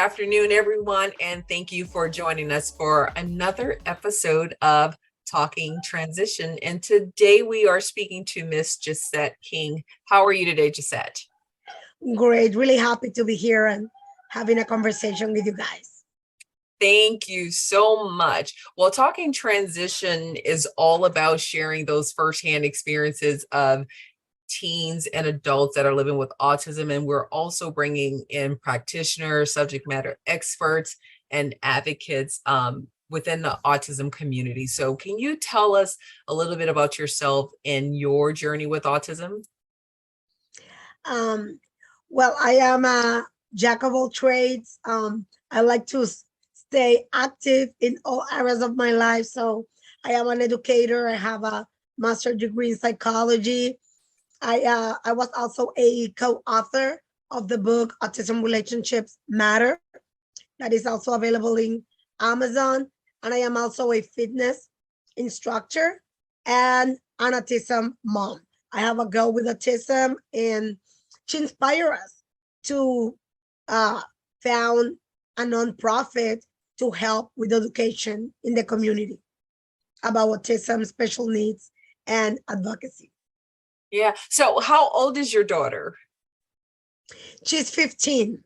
afternoon, everyone, and thank you for joining us for another episode of Talking Transition. And today we are speaking to Miss Giset King. How are you today, Giset? Great. Really happy to be here and having a conversation with you guys. Thank you so much. Well, Talking Transition is all about sharing those firsthand experiences of teens and adults that are living with autism. And we're also bringing in practitioners, subject matter experts, and advocates within the autism community. So can you tell us a little bit about yourself and your journey with autism? Well, I am a jack of all trades. I like to stay active in all areas of my life. So I am an educator. I have a master's degree in psychology. I was also a co-author of the book Autism Relationships Matter that is also available in Amazon. And I am also a fitness instructor and an autism mom. I have a girl with autism and she inspired us to found a nonprofit to help with education in the community about autism, special needs, and advocacy. Yeah. So how old is your daughter? She's 15.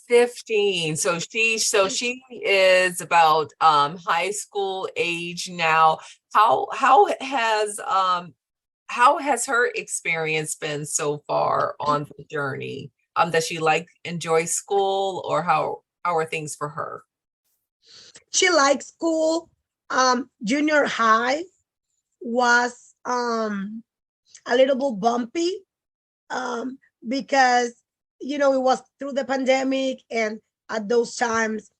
15. So she is about high school age now. How has her experience been so far on the journey? Does she enjoy school, or how are things for her? She likes school. Junior high was a little bit bumpy because it was through the pandemic, and at those times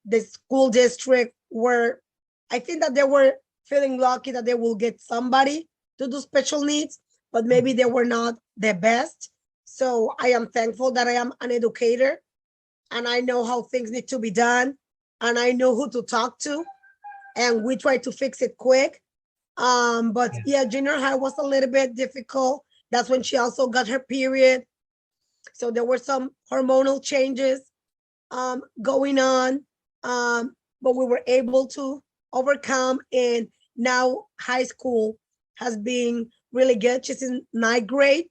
the school district I think that they were feeling lucky that they will get somebody to do special needs, but maybe they were not the best. So I am thankful that I am an educator and I know how things need to be done and I know who to talk to, and we try to fix it quick. But yeah, junior high was a little bit difficult. That's when she also got her period. So there were some hormonal changes going on, but we were able to overcome. And now high school has been really good. She's in 9th grade.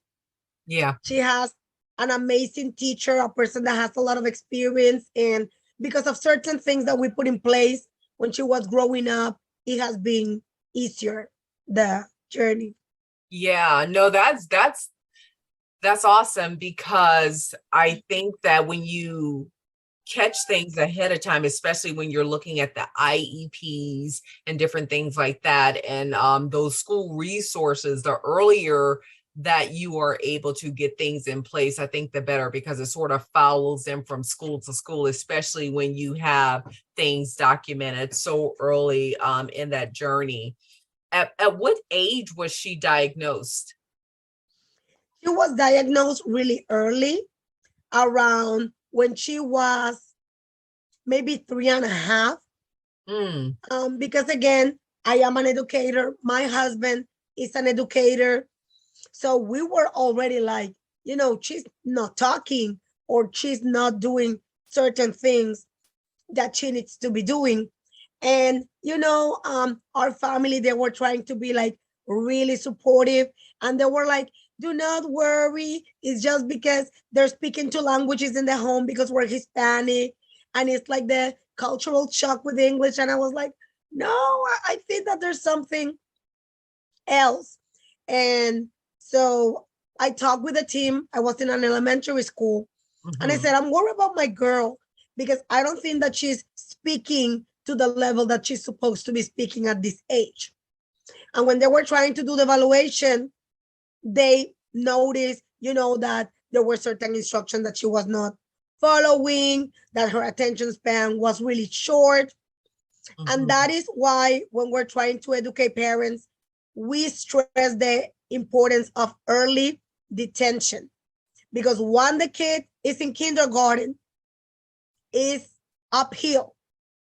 Yeah. She has an amazing teacher, a person that has a lot of experience. And because of certain things that we put in place when she was growing up, it has been easier, the journey. Yeah, no, that's awesome, because I think that when you catch things ahead of time, especially when you're looking at the IEPs and different things like that, and those school resources, the earlier that you are able to get things in place, I think the better, because it sort of follows them from school to school, especially when you have things documented so early in that journey. At what age was she diagnosed? She was diagnosed really early, around when she was maybe 3.5. Because again, I am an educator. My husband is an educator. So we were already like, she's not talking or she's not doing certain things that she needs to be doing. And, our family, they were trying to be like really supportive. And they were like, do not worry. It's just because they're speaking two languages in the home because we're Hispanic. And it's like the cultural shock with English. And I was like, no, I think that there's something else. And so I talked with the team. I was in an elementary school. And I said, I'm worried about my girl because I don't think that she's speaking to the level that she's supposed to be speaking at this age. And when they were trying to do the evaluation, they noticed, that there were certain instructions that she was not following, that her attention span was really short. And that is why when we're trying to educate parents, we stress the importance of early detention. Because when the kid is in kindergarten, is uphill,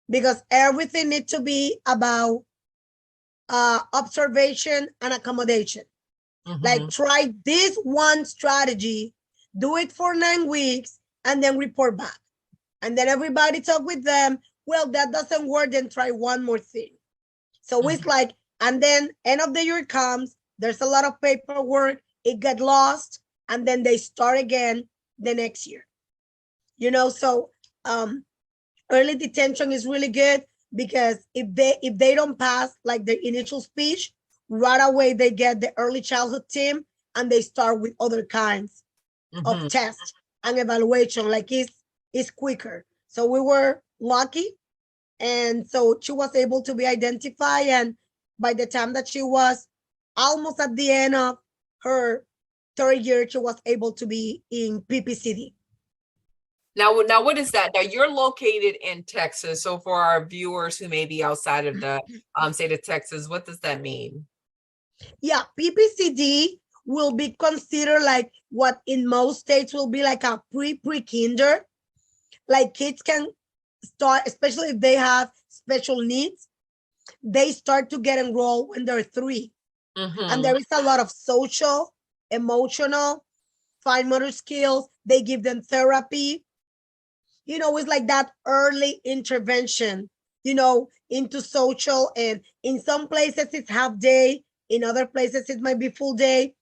because everything needs to be about observation and accommodation. Like, try this one strategy, do it for 9 weeks, and then report back. And then everybody talk with them. Well, that doesn't work, then try one more thing. So it's like, and then end of the year comes, there's a lot of paperwork, it get lost, and then they start again the next year. You know, so early detention is really good because if they don't pass like the initial speech, right away they get the early childhood team and they start with other kinds of tests and evaluation. Like it's quicker. So we were lucky, and so she was able to be identified, and by the time that she was almost at the end of her third year, she was able to be in PPCD. Now, what is that? Now, you're located in Texas. So for our viewers who may be outside of the state of Texas, what does that mean? Yeah, PPCD will be considered like what in most states will be like a pre-kinder. Like kids can start, especially if they have special needs, they start to get enrolled when they're 3. And there is a lot of social, emotional, fine motor skills. They give them therapy. You know, it's like that early intervention, you know, into social. And in some places it's half day, in other places it might be full day.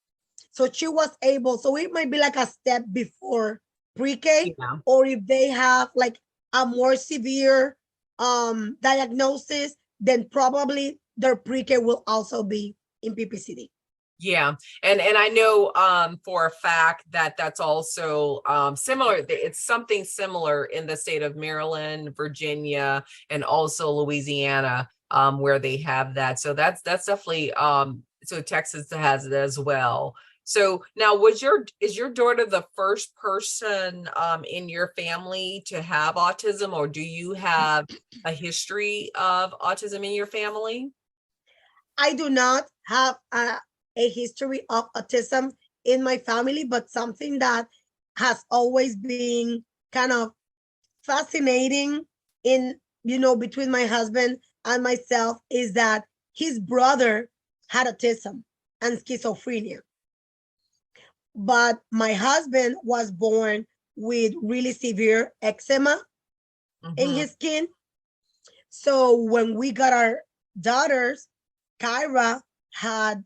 So she was able, so it might be like a step before pre-K, or if they have like a more severe diagnosis, then probably their pre-K will also be in PPCD. Yeah, and I know for a fact that that's also similar. It's something similar in the state of Maryland, Virginia, and also Louisiana, where they have that. So that's definitely so Texas has it as well. So now, is your daughter the first person in your family to have autism, or do you have a history of autism in your family? I do not have a history of autism in my family, but something that has always been kind of fascinating in, you know, between my husband and myself is that his brother had autism and schizophrenia. But my husband was born with really severe eczema in his skin. So when we got our daughters, Kyra had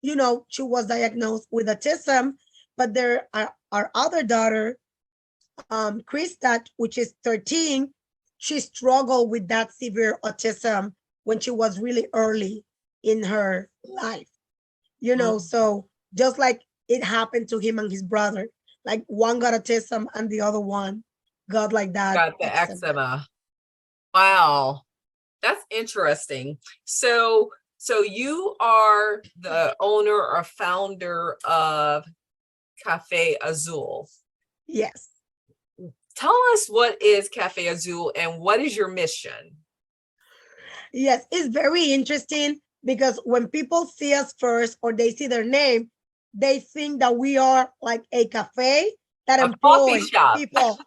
you know, she was diagnosed with autism, but there are our other daughter, Krista, which is 13, she struggled with that severe autism when she was really early in her life. You know, so just like it happened to him and his brother, like one got autism and the other one got like that. Got the eczema. Wow, that's interesting. So you are the owner or founder of Cafe Azul. Yes. Tell us, what is Cafe Azul and what is your mission? Yes, it's very interesting because when people see us first or they see their name, they think that we are like a cafe that employs people.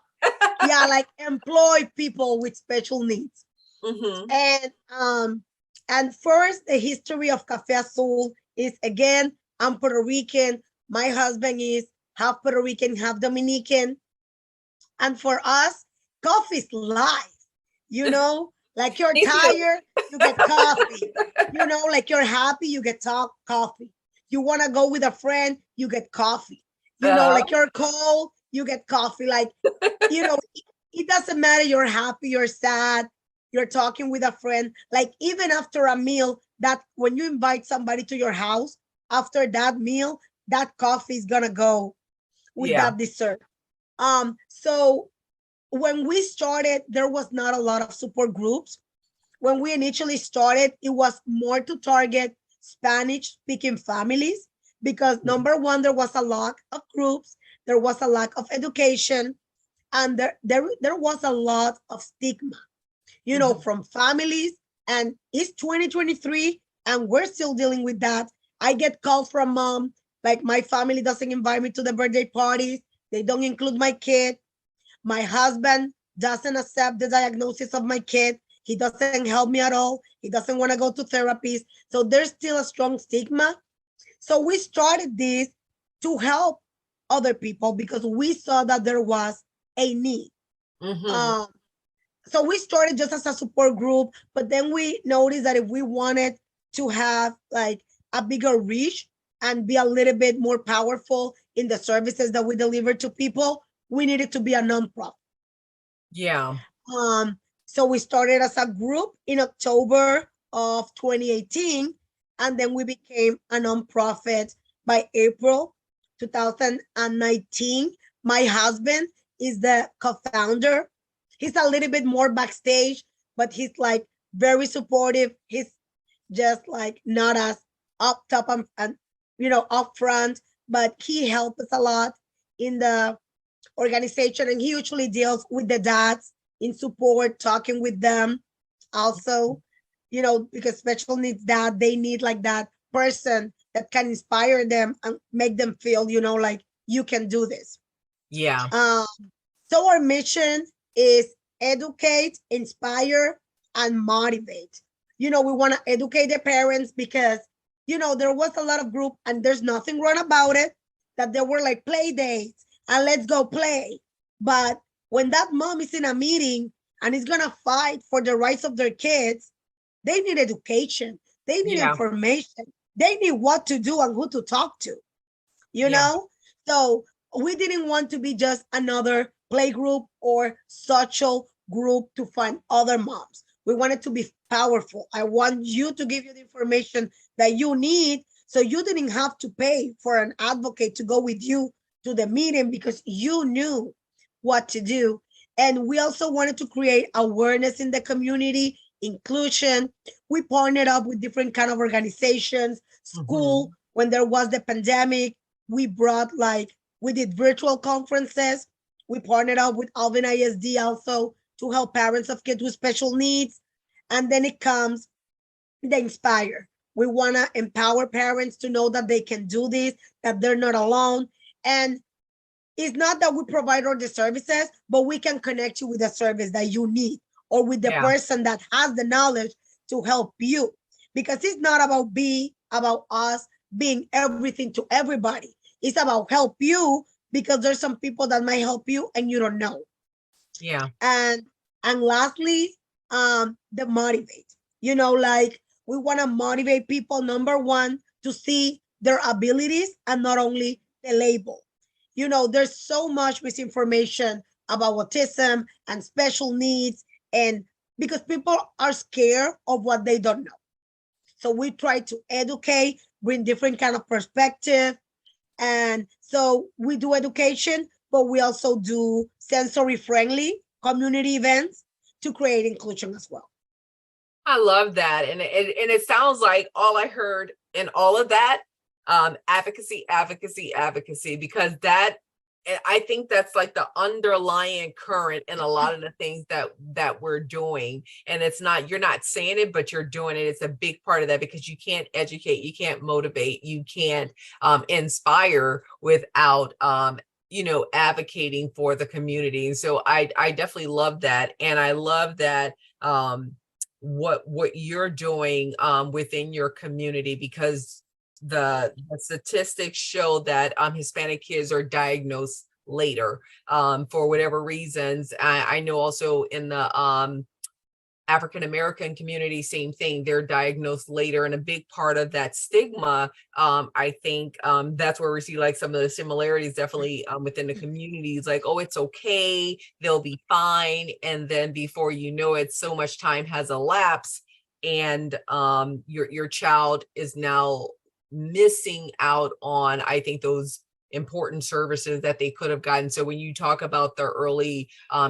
Yeah, like employ people with special needs. And first, the history of Cafe Azul is, again, I'm Puerto Rican. My husband is half Puerto Rican, half Dominican. And for us, coffee's life. You know, like you're tired, you get coffee. You know, like you're happy, you get coffee. You want to go with a friend, you get coffee. You know, like you're cold, you get coffee. Like, you know, it doesn't matter, you're happy, you're sad, you're talking with a friend. Like even after a meal, that when you invite somebody to your house, after that meal, that coffee is gonna go with that dessert. So when we started, there was not a lot of support groups. When we initially started, it was more to target Spanish speaking families because number one, there was a lack of groups, there was a lack of education, and there was a lot of stigma, you know, from families. And it's 2023 and we're still dealing with that. I get calls from mom, like my family doesn't invite me to the birthday parties. They don't include my kid. My husband doesn't accept the diagnosis of my kid. He doesn't help me at all. He doesn't want to go to therapies. So there's still a strong stigma. So we started this to help other people because we saw that there was a need. Mm-hmm. Um, so we started just as a support group, but then we noticed that if we wanted to have like a bigger reach and be a little bit more powerful in the services that we deliver to people, we needed to be a nonprofit. Yeah. Um, so we started as a group in October of 2018, and then we became a nonprofit by April 2019. My husband is the co-founder. He's a little bit more backstage, but he's like very supportive. He's just like not as up top and up front, but he helped us a lot in the organization, and he usually deals with the dads in support, talking with them also, because special needs dad, they need like that person that can inspire them and make them feel, like you can do this. Yeah. um so our mission is educate, inspire, and motivate. We want to educate the parents because there was a lot of group, and there's nothing wrong about it, that there were like play dates and let's go play. But when that mom is in a meeting and is gonna fight for the rights of their kids, they need education, they need Yeah. information, they need what to do and who to talk to, you Yeah. know? So we didn't want to be just another play group or social group to find other moms. We wanted to be powerful. I want you to give you the information that you need, so you didn't have to pay for an advocate to go with you to the meeting because you knew what to do. And we also wanted to create awareness in the community, inclusion. We partnered up with different kind of organizations, Mm-hmm. school, when there was the pandemic, we did virtual conferences. We partnered up with Alvin ISD also to help parents of kids with special needs. And then it comes the inspire. We want to empower parents to know that they can do this, that they're not alone. And it's not that we provide all the services, but we can connect you with the service that you need, or with the Yeah. person that has the knowledge to help you. Because it's not about us being everything to everybody. It's about help you, because there's some people that might help you and you don't know. Yeah. And lastly, the motivate. Like, we want to motivate people, number one, to see their abilities and not only the label. There's so much misinformation about autism and special needs, and because people are scared of what they don't know. So we try to educate, bring different kind of perspective. And so we do education, but we also do sensory friendly community events to create inclusion as well. I love that. And it sounds like all I heard in all of that, advocacy, advocacy, advocacy, because I think that's like the underlying current in a lot of the things that we're doing. And it's not, you're not saying it, but you're doing it. It's a big part of that, because you can't educate, you can't motivate, you can't inspire without advocating for the community. And so I definitely love that. And I love that what you're doing within your community, because the statistics show that Hispanic kids are diagnosed later for whatever reasons. I know also in the African American community, same thing. They're diagnosed later, and a big part of that stigma, I think, that's where we see like some of the similarities, definitely within the communities. Like, oh, it's okay, they'll be fine, and then before you know it, so much time has elapsed, and your child is now missing out on, I think, those important services that they could have gotten. So when you talk about the early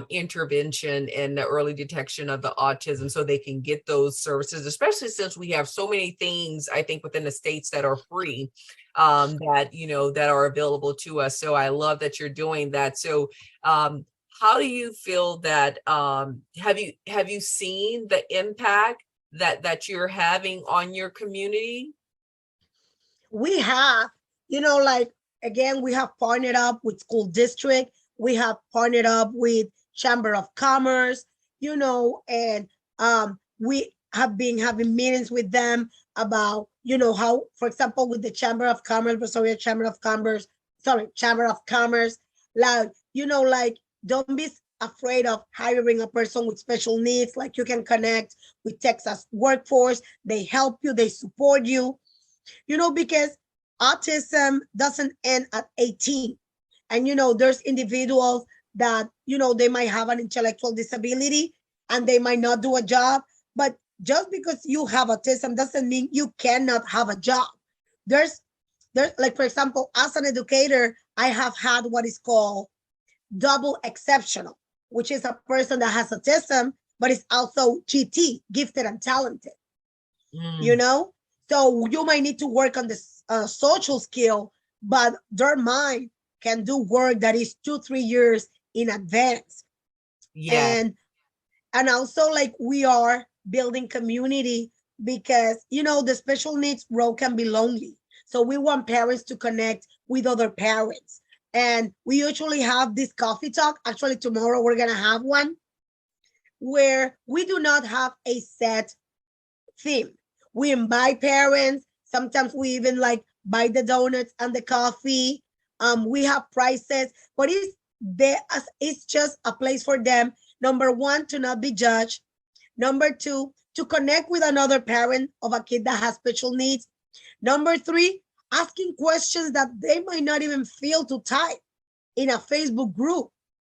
intervention and the early detection of the autism, so they can get those services, especially since we have so many things, I think, within the states that are free, that are available to us. So I love that you're doing that. So how do you feel that have you seen the impact that you're having on your community? We have, like, again, we have partnered up with school district. We have partnered up with Chamber of Commerce, and we have been having meetings with them about, how, for example, with the Chamber of Commerce, Chamber of Commerce, like, like, don't be afraid of hiring a person with special needs. Like, you can connect with Texas workforce. They help you, they support you, because autism doesn't end at 18. And, there's individuals that, they might have an intellectual disability and they might not do a job. But just because you have autism doesn't mean you cannot have a job. There's, like, for example, as an educator, I have had what is called double exceptional, which is a person that has autism, but is also GT, gifted and talented, you know? So you might need to work on this social skill, but their mind can do work that is 2-3 years in advance. Yeah. And also, like, we are building community because, the special needs role can be lonely. So we want parents to connect with other parents. And we usually have this coffee talk. Actually, tomorrow we're going to have one where we do not have a set theme. We invite parents. Sometimes we even like buy the donuts and the coffee. We have prices, but it's just a place for them. Number one, to not be judged. Number two, to connect with another parent of a kid that has special needs. Number three, asking questions that they might not even feel to type in a Facebook group.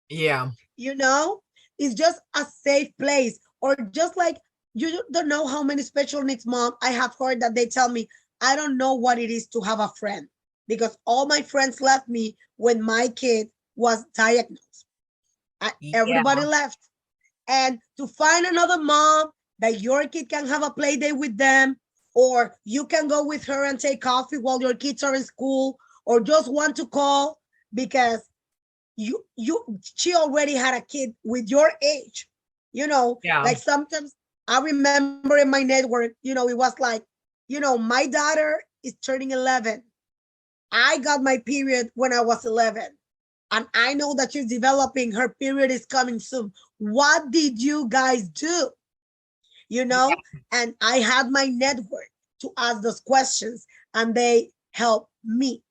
Yeah. It's just a safe place. Or just like, you don't know how many special needs mom I have heard that they tell me, I don't know what it is to have a friend because all my friends left me when my kid was diagnosed. Everybody left. And to find another mom that your kid can have a play day with them, or you can go with her and take coffee while your kids are in school, or just want to call because she already had a kid with your age. Like, sometimes I remember in my network, it was like, my daughter is turning 11. I got my period when I was 11. And I know that she's developing, her period is coming soon. What did you guys do? And I had my network to ask those questions and they helped me.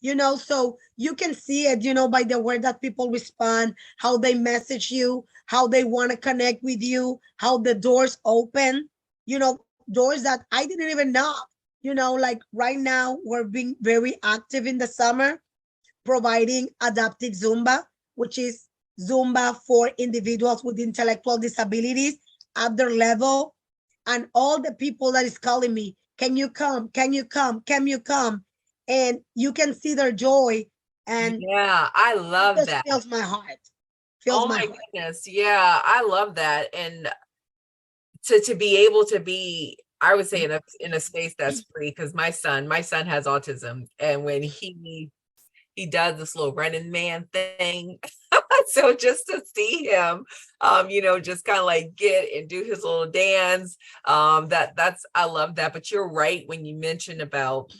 So you can see it, by the way that people respond, how they message you, how they want to connect with you, how the doors open, doors that I didn't even know. Like right now, we're being very active in the summer, providing adaptive Zumba, which is Zumba for individuals with intellectual disabilities at their level. And all the people that is calling me, can you come? Can you come? Can you come? And you can see their joy. And I love that. Fills my heart. Oh my goodness. Yeah, I love that. And to be able to be, I would say, in a space that's free, because my son has autism, and when he does this little running man thing. So just to see him, just kind of like get and do his little dance, that's I love that. But you're right when you mention about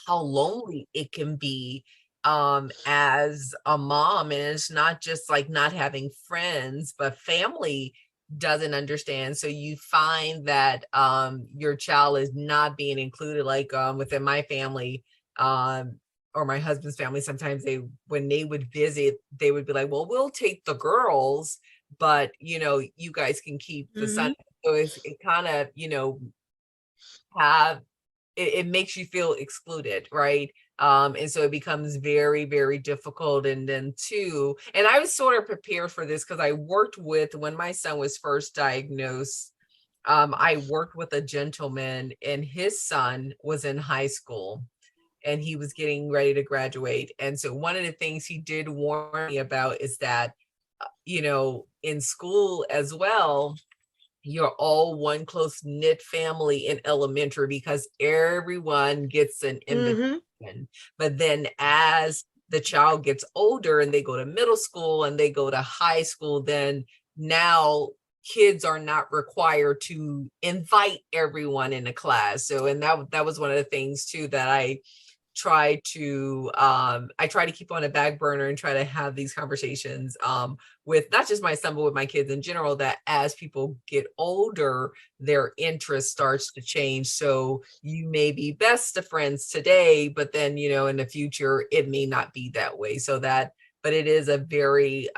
how lonely it can be as a mom, and it's not just like not having friends, but family doesn't understand. So you find that your child is not being included, like within my family, or my husband's family. Sometimes when they would visit, they would be like, well, we'll take the girls, but you guys can keep the son. So it kind of have it makes you feel excluded, right? And so it becomes very, very difficult. And then too, and I was sort of prepared for this because I worked with, when my son was first diagnosed, I worked with a gentleman, and his son was in high school and he was getting ready to graduate. And so one of the things he did warn me about is that, in school as well, you're all one close knit family in elementary because everyone gets an invitation. But then as the child gets older and they go to middle school and they go to high school, then now kids are not required to invite everyone in a class. So, and that was one of the things too that I try to keep on a back burner and try to have these conversations with not just my son, but with my kids in general, that as people get older, their interest starts to change. So you may be best of friends today, but then, in the future, it may not be that way. So that but it is a very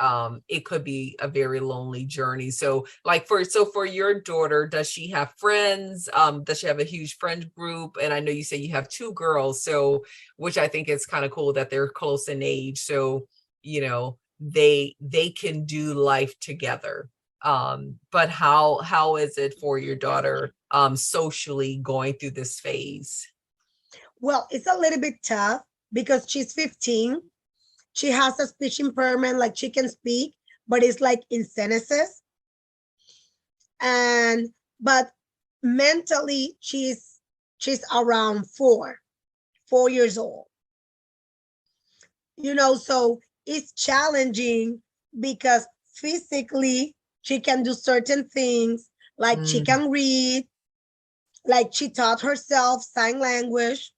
it could be a very lonely journey. So like for your daughter, does she have friends? Does she have a huge friend group? And I know you say you have two girls, so which I think is kind of cool that they're close in age, so you know they can do life together. But how is it for your daughter socially going through this phase? Well, it's a little bit tough because she's 15. She has a speech impairment, like she can speak, but it's like in sentences. And but mentally, she's around 4 years old. So it's challenging because physically she can do certain things, like she Mm, can read, like she taught herself sign language.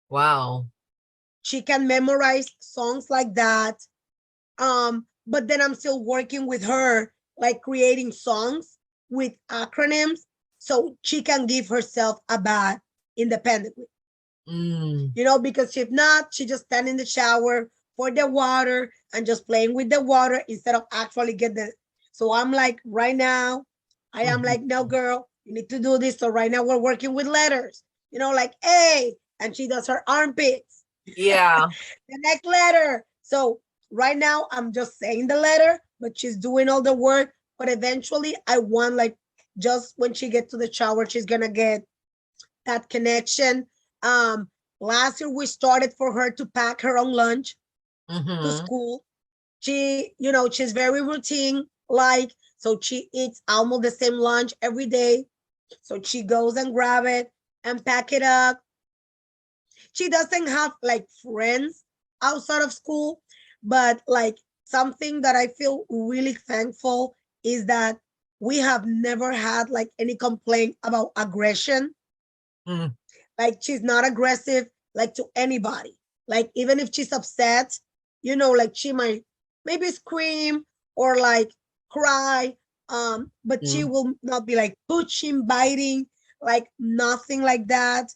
wow. She can memorize songs like that. But then I'm still working with her, like creating songs with acronyms so she can give herself a bath independently. Mm, Because if not, she just stand in the shower for the water and just playing with the water instead of actually get the. So I'm like, right now, I am mhm. like, no, girl, you need to do this. So right now we're working with letters, like A, and she does her armpits. Yeah. The next letter. So right now I'm just saying the letter, but she's doing all the work. But eventually I want, like, just when she gets to the shower, she's gonna get that connection. Um, Last year we started for her to pack her own lunch to Mm-hmm. school. She's very routine, like, so she eats almost the same lunch every day. So she goes and grab it and pack it up. She doesn't have like friends outside of school, but like something that I feel really thankful is that we have never had like any complaint about aggression. Mm, Like she's not aggressive like to anybody. Like even if she's upset, like she might maybe scream or like cry. But she mm. will not be like pushing, biting, like nothing like that.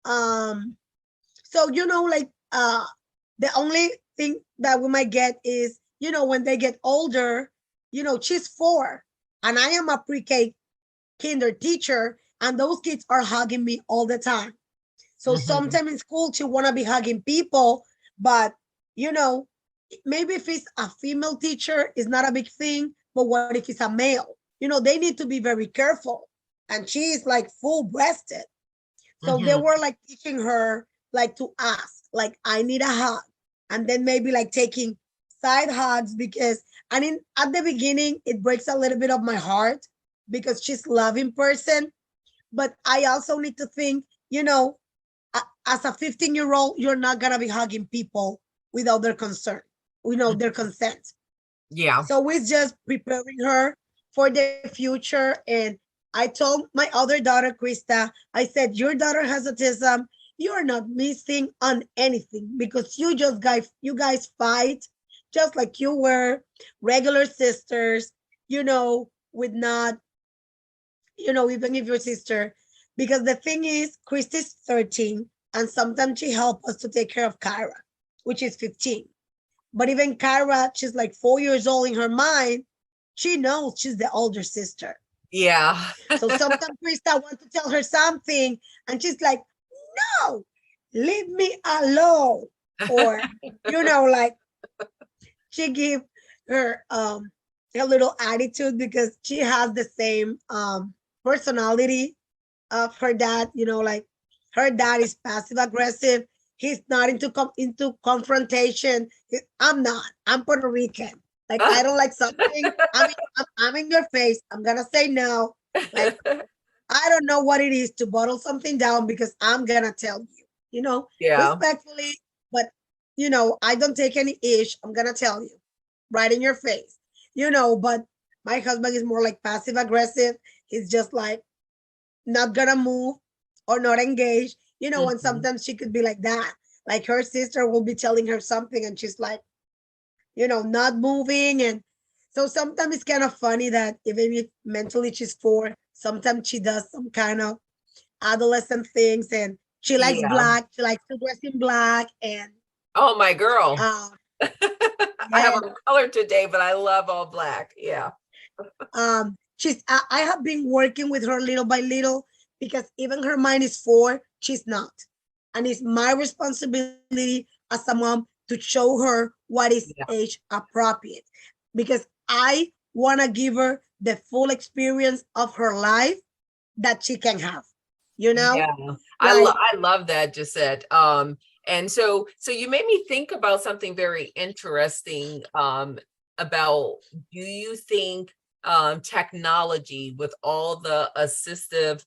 Um, so like the only thing that we might get is, when they get older, she's 4 and I am a pre-K kinder teacher, and those kids are hugging me all the time. So Mhm. sometimes in school, she want to be hugging people, but you know, maybe if it's a female teacher, it's not a big thing. But what if it's a male? They need to be very careful. And she is like full breasted. So they Mhm. were like teaching her like to ask, like, I need a hug. And then maybe like taking side hugs because I mean at the beginning it breaks a little bit of my heart because she's a loving person. But I also need to think, as a 15-year-old, you're not gonna be hugging people without their concern, their Mhm. consent. Yeah. So it's just preparing her for the future. And I told my other daughter, Krista, I said, your daughter has autism. You're not missing on anything because you guys fight just like you were regular sisters, with not, even if your sister, because the thing is, Krista's 13 and sometimes she helps us to take care of Kyra, which is 15. But even Kyra, she's like 4 years old in her mind. She knows she's the older sister. Yeah. So sometimes Krista wants to tell her something, and she's like, no, leave me alone. Or, like she give her a little attitude because she has the same personality of her dad. Like her dad is passive aggressive. He's not into confrontation. I'm not. I'm Puerto Rican. Like I don't like something. I'm in your face. I'm gonna say no. Like I don't know what it is to bottle something down because I'm gonna tell you. Yeah. Respectfully, but I don't take any ish. I'm gonna tell you right in your face. But my husband is more like passive aggressive. He's just like not gonna move or not engage. And Mhm. sometimes she could be like that. Like her sister will be telling her something and she's like, not moving. And so sometimes it's kind of funny that even if mentally she's 4, sometimes she does some kind of adolescent things and she likes Yeah. black. She likes to dress in black. And Oh, my girl. uh, I have Yes. on color today, but I love all black. Yeah. I have been working with her little by little because even her mind is 4, she's not. And it's my responsibility as a mom to show her what is Yeah. age appropriate because I want to give her the full experience of her life that she can have, you know? Yeah. Like, I love that, Giset. And so you made me think about something very interesting, about, do you think technology, with all the assistive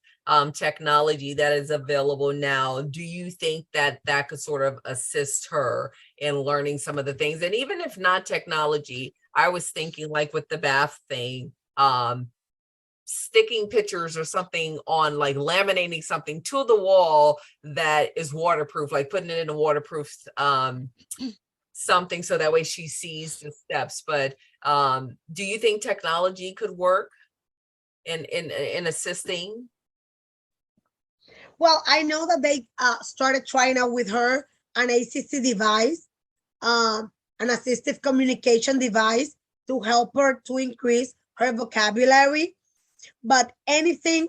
technology that is available now, do you think that that could sort of assist her in learning some of the things? And even if not technology, I was thinking like with the bath thing, sticking pictures or something on, like laminating something to the wall that is waterproof, like putting it in a waterproof something, so that way she sees the steps. But do you think technology could work in assisting? well, I know that they started trying out with her an ACC device, an assistive communication device to help her to increase her vocabulary. But anything,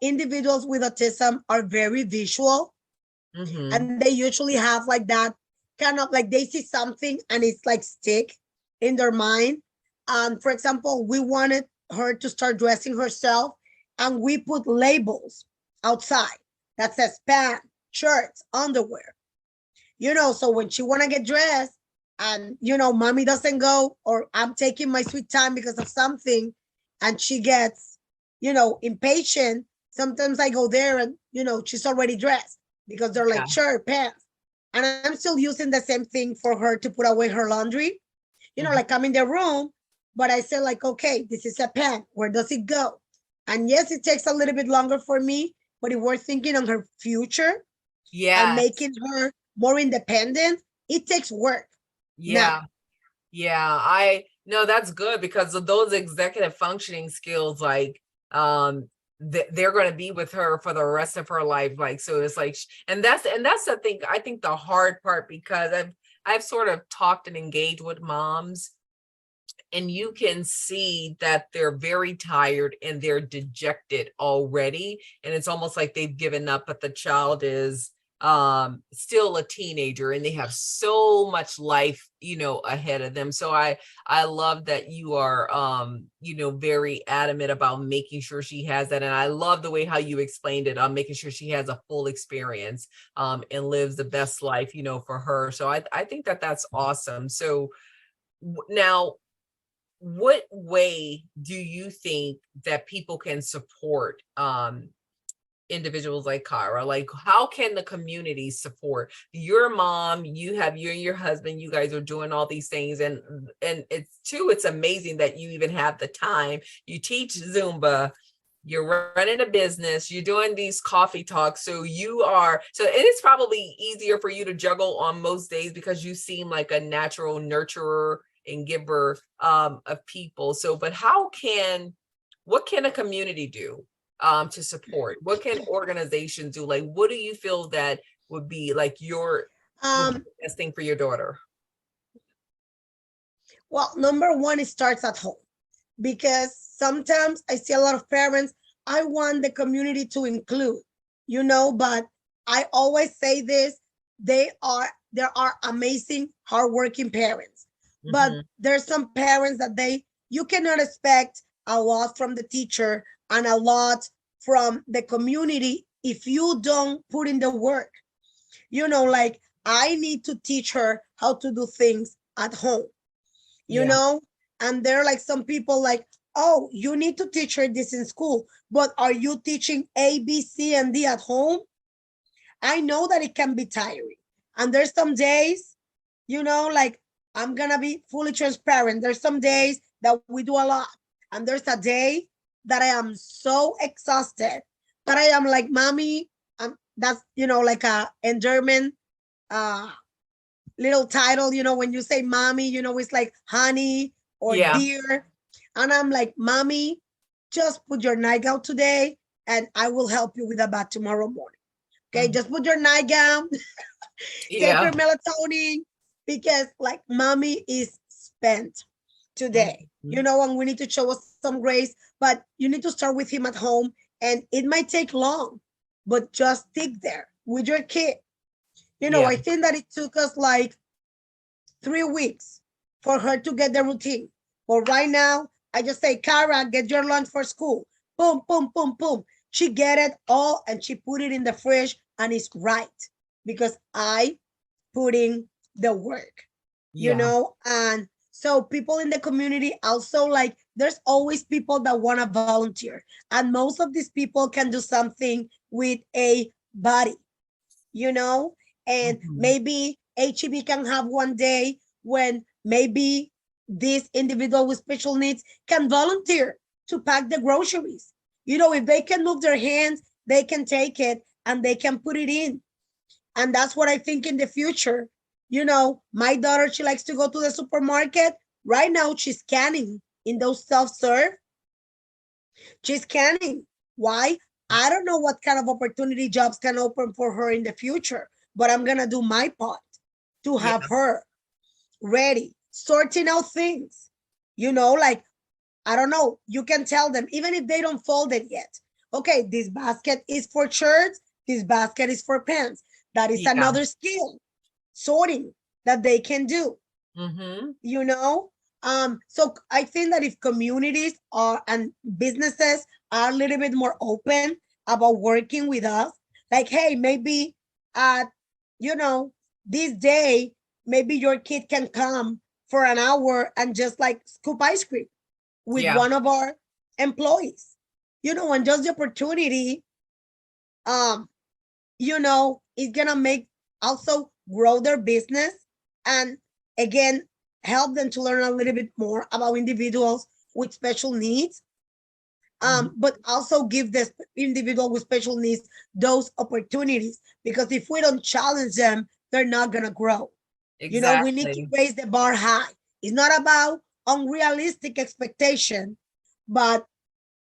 individuals with autism are very visual, Mm-hmm. and they usually have like that kind of like they see something and it's like stick in their mind. For example, we wanted her to start dressing herself, and we put labels outside that says pants, shirts, underwear. So when she want to get dressed, and mommy doesn't go, or I'm taking my sweet time because of something, and she gets impatient, sometimes I go there and she's already dressed because they're Yeah. like shirt, pants, and I'm still using the same thing for her to put away her laundry. Mm-hmm. Like I'm in the room, but I say like, okay, this is a pant, where does it go? And yes, it takes a little bit longer for me, but if we're thinking on her future and Yeah. making her more independent, it takes work. Now, Yeah. Yeah, I no, that's good, because of those executive functioning skills, like they're going to be with her for the rest of her life. Like, so it's like, and that's the thing. I think the hard part, because I've sort of talked and engaged with moms, and you can see that they're very tired and they're dejected already, and it's almost like they've given up, but the child is still a teenager, and they have so much life ahead of them. So I love that you are very adamant about making sure she has that. And I love the way how you explained it, on making sure she has a full experience and lives the best life for her. So I think that that's awesome. So now, what way do you think that people can support individuals like Kyra? Like, how can the community support your mom? You have you and your husband, you guys are doing all these things, and it's amazing that you even have the time. You teach Zumba, you're running a business, you're doing these coffee talks, so and it's probably easier for you to juggle on most days, because you seem like a natural nurturer and giver of people. So, but what can a community do to support? What can organizations do? Like, what do you feel that would be like would be um, the best thing for your daughter? well, number one, it starts at home, because sometimes I see a lot of parents. I want the community to include, but I always say this: there are amazing, hardworking parents, but Mm-hmm. there's some parents that you cannot expect a lot from the teacher and a lot from the community if you don't put in the work. Like I need to teach her how to do things at home, you Yeah. know? And there are like some people like, oh, you need to teach her this in school, but are you teaching A, B, C, and D at home? I know that it can be tiring. And there's some days, like I'm gonna be fully transparent. There's some days that we do a lot. And there's a day that I am so exhausted that I am like, mommy, that's like a endearment uh little title, when you say mommy, it's like honey or Yeah. dear. And I'm like, mommy, just put your nightgown today and I will help you with a bath tomorrow morning. Okay, Mhm. just put your nightgown, take Yeah. her melatonin, because like mommy is spent today, you know, and we need to show us some grace, but you need to start with him at home, and it might take long, but just stick there with your kid. You know, Yeah. I think that it took us like 3 weeks for her to get the routine. But right now, I just say, Kara, get your lunch for school. Boom, boom, boom, boom. She get it all and she put it in the fridge, and it's right because I put in the work, you Yeah. know? And so people in the community also, like, there's always people that want to volunteer. And most of these people can do something with a body, you know? And maybe HEB can have one day when maybe this individual with special needs can volunteer to pack the groceries. You know, if they can move their hands, they can take it and they can put it in. And that's what I think in the future. You know, my daughter, she likes to go to the supermarket. Right now, she's scanning in those self-serve. She's scanning. Why? I don't know what kind of opportunity jobs can open for her in the future, but I'm going to do my part to Yeah. have her ready, sorting out things. You know, like, I don't know, you can tell them, even if they don't fold it yet. Okay, this basket is for shirts, this basket is for pants. That is Yeah. another skill, sorting that they can do, you know? So I think that if communities are and businesses are a little bit more open about working with us, like, hey, maybe at, you know, this day, maybe your kid can come for an hour and just like scoop ice cream with Yeah. one of our employees, you know, and just the opportunity, um, you know, is gonna make also grow their business, and again, help them to learn a little bit more about individuals with special needs, but also give this individual with special needs those opportunities, because if we don't challenge them, they're not gonna grow. You know, we need to Exactly. raise the bar high. It's not about unrealistic expectation, but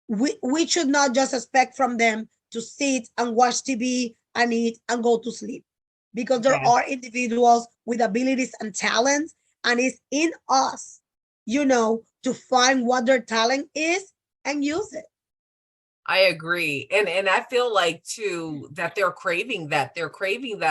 we should not just expect from them to sit and watch TV and eat and go to sleep, because there Yes. are individuals with abilities and talents, and it's in us, you know, to find what their talent is and use it. I agree. And I feel like too that they're craving that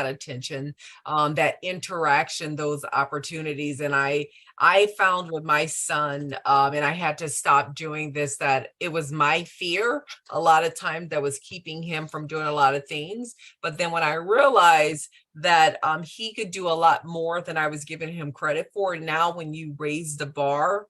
attention, that interaction, those opportunities. And I found with my son, and I had to stop doing this, that it was my fear a lot of times that was keeping him from doing a lot of things. But then when I realized that he could do a lot more than I was giving him credit for, now when you raise the bar,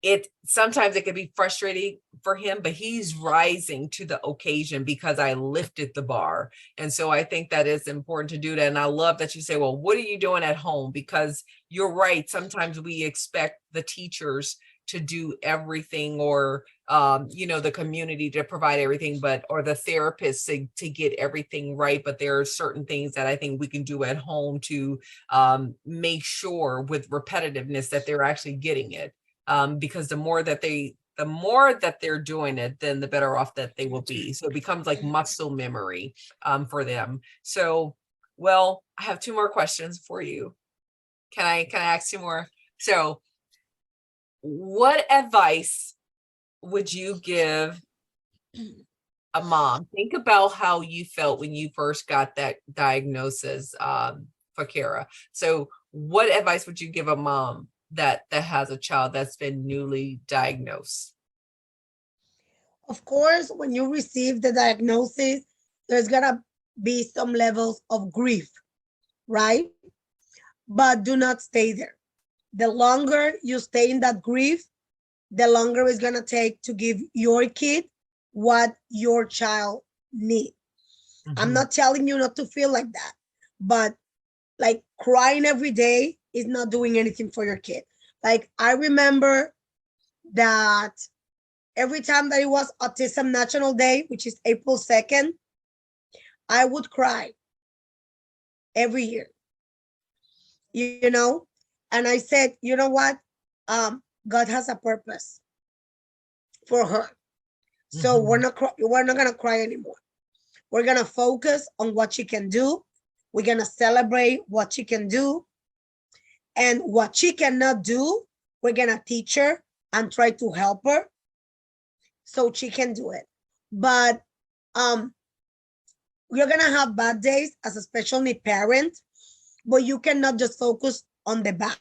it sometimes it can be frustrating for him, but he's rising to the occasion because I lifted the bar. And so I think that it's important to do that. And I love that you say, well, what are you doing at home? Because you're right. Sometimes we expect the teachers to do everything, or you know, the community to provide everything, but or the therapists to get everything right. But there are certain things that I think we can do at home to make sure with repetitiveness that they're actually getting it, because the more that they're doing it, then the better off that they will be. So it becomes like muscle memory for them. So, well, I have two more questions for you. Can I ask you more? So, what advice would you give a mom? Think about how you felt when you first got that diagnosis, for Kara. So, what advice would you give a mom that has a child that's been newly diagnosed? Of course, when you receive the diagnosis, there's gonna be some levels of grief, right? But do not stay there. The longer you stay in that grief, the longer it's gonna take to give your kid what your child needs. I'm not telling you not to feel like that, but like crying every day is not doing anything for your kid. Like, I remember that every time that it was Autism National Day, which is April 2nd, I would cry every year, you know? And I said, you know what? God has a purpose for her. So we're not gonna cry anymore. We're gonna focus on what she can do. We're gonna celebrate what she can do. And what she cannot do, we're gonna teach her and try to help her so she can do it. But you're gonna have bad days as a special need parent, but you cannot just focus on the bad.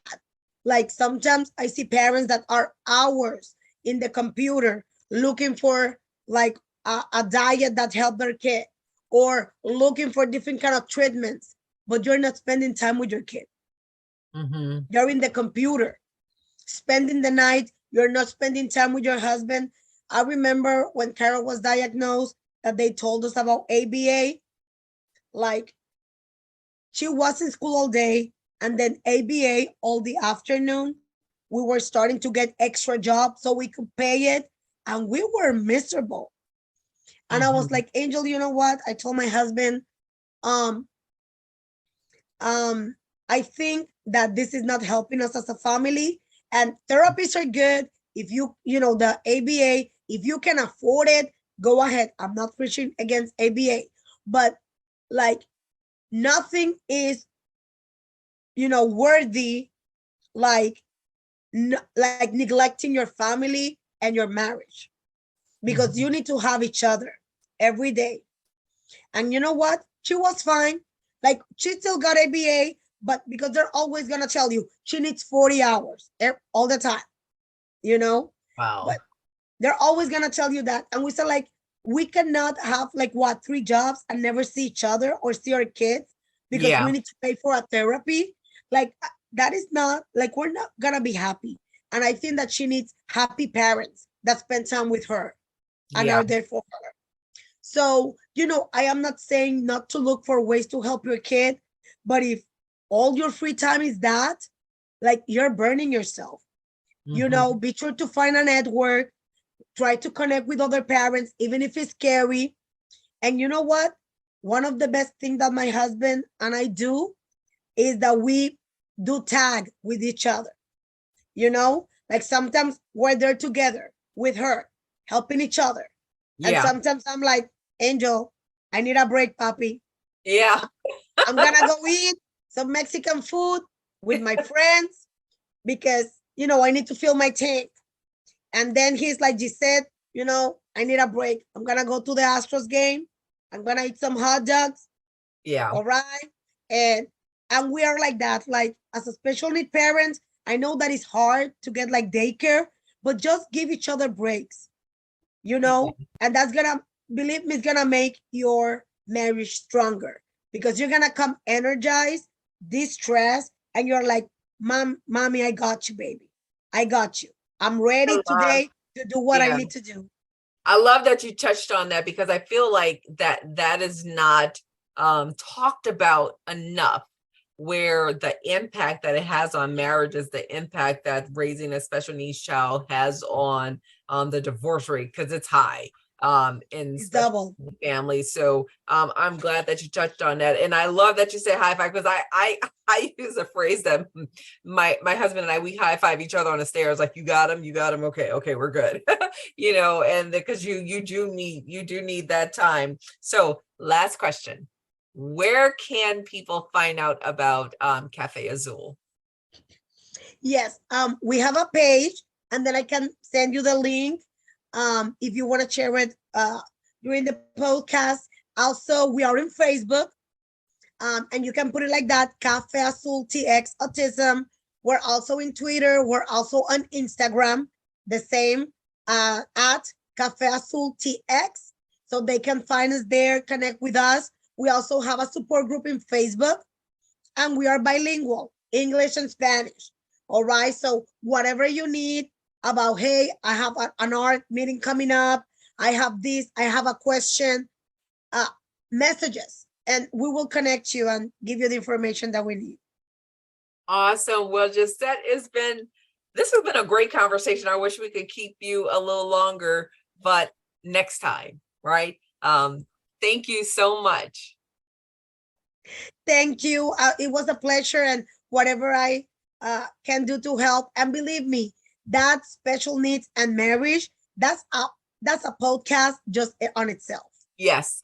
Like sometimes I see parents that are hours in the computer looking for like a diet that help their kid, or looking for different kind of treatments, but you're not spending time with your kid. You're in the computer, spending the night. You're not spending time with your husband. I remember when Carol was diagnosed that they told us about ABA. Like she was in school all day and then ABA all the afternoon. We were starting to get extra jobs so we could pay it, and we were miserable. And I was like, Angel, you know what? I told my husband, um, I think that this is not helping us as a family. And therapies are good. If the ABA, if you can afford it, go ahead. I'm not preaching against ABA, but like nothing is, worthy, like, like neglecting your family and your marriage, because you need to have each other every day. And you know what? She was fine. Like she still got ABA, but because they're always gonna tell you she needs 40 hours all the time, Wow. But they're always gonna tell you that. And we said like we cannot have like 3 jobs and never see each other or see our kids because we need to pay for a therapy. Like that is not like we're not gonna be happy. And I think that she needs happy parents that spend time with her and are there for her. So, I am not saying not to look for ways to help your kid, but if all your free time is that, like you're burning yourself. Be sure to find a network, try to connect with other parents, even if it's scary. And you know what? One of the best things that my husband and I do is that we do tag with each other. Like sometimes we're there together with her, helping each other. And sometimes I'm like, Angel, I need a break, papi. Yeah. I'm gonna go eat some Mexican food with my friends because, I need to fill my tank. And then he's like, Giset, I need a break. I'm gonna go to the Astros game. I'm gonna eat some hot dogs. Yeah. All right. And we are like that. Like as a special need parent, I know that it's hard to get like daycare, but just give each other breaks, and that's gonna, believe me, it's gonna make your marriage stronger because you're gonna come energized, distressed, and you're like, mommy, I got you, baby. I got you. I'm ready today to do what I need to do. I love that you touched on that because I feel like that is not talked about enough, where the impact that it has on marriages, the impact that raising a special needs child has on the divorce rate, because it's high in double families. So I'm glad that you touched on that, and I love that you say high five, because I use a phrase that my husband and I, we high five each other on the stairs, like, you got him, okay, we're good. And because you do need that time. So last question, where can people find out about Cafe Azul? Yes, we have a page, and then I can send you the link if you want to share it during the podcast. Also, we are in Facebook, and you can put it like that, Cafe Azul TX Autism. We're also in Twitter. We're also on Instagram, the same at Cafe Azul TX. So they can find us there, connect with us. We also have a support group in Facebook, and we are bilingual, English and Spanish. All right. So whatever you need about, hey, I have an art meeting coming up, I have this, I have a question, messages, and we will connect you and give you the information that we need. Awesome. Well, this has been a great conversation. I wish we could keep you a little longer, but next time, right? Thank you so much. Thank you. It was a pleasure, and whatever I can do to help. And believe me, that special needs and marriage, that's a podcast just on itself. Yes.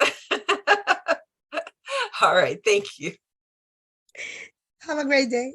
All right. Thank you. Have a great day.